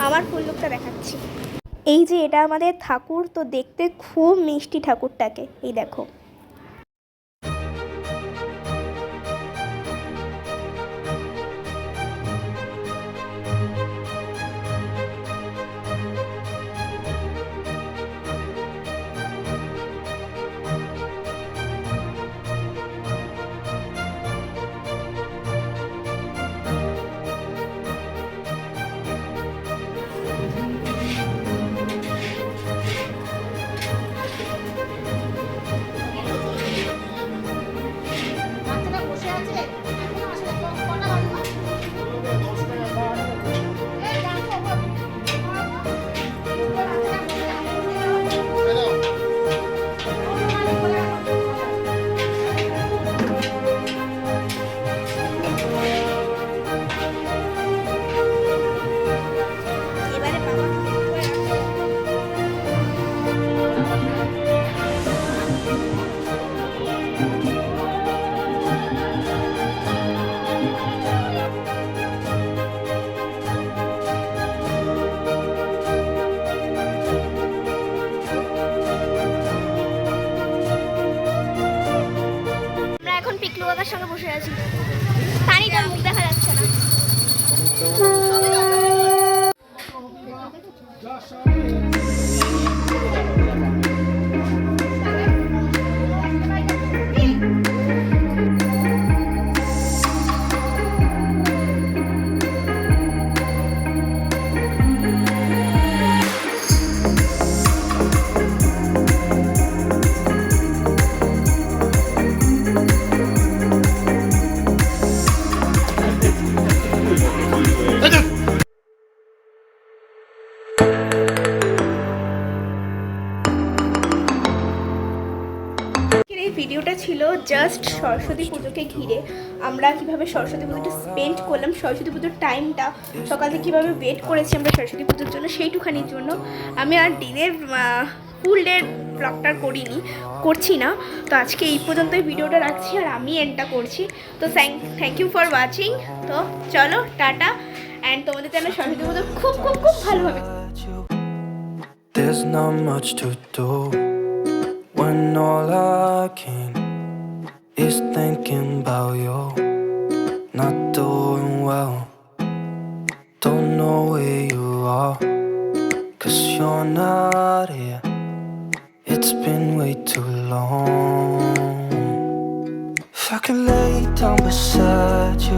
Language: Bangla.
আমার ফুল লুকটা দেখাচ্ছি। এই যে এটা আমাদের ঠাকুর, তো দেখতে খুব মিষ্টি ঠাকুরটাকে, এই দেখো। পিকলু কাকার সঙ্গে বসে আছি। পানিটার মুখ দেখা যাচ্ছে না। ভিডিওটা ছিল জাস্ট সরস্বতী পুজোকে ঘিরে আমরা কিভাবে সরস্বতী পুজোটা স্পেন্ড করলাম, সরস্বতী পুজোর টাইমটা সকাল থেকে কীভাবে ওয়েট করেছি আমরা সরস্বতী পুজোর জন্য, সেইটুখানির জন্য। আমি আর দিনের ফুল ডে ব্লগটা করছি না। তো আজকে এই পর্যন্তই ভিডিওটা রাখছি আর আমি এন্ডটা করছি। তো থ্যাংক ইউ ফর ওয়াচিং। তো চলো টাটা, অ্যান্ড তোমাদের যেন সরস্বতী পুজো খুব খুব খুব ভালোভাবে। There's not much to do when all I can is thinking about you. Not doing well, don't know where you are, 'cause you're not here. It's been way too long. If I could lay down beside you.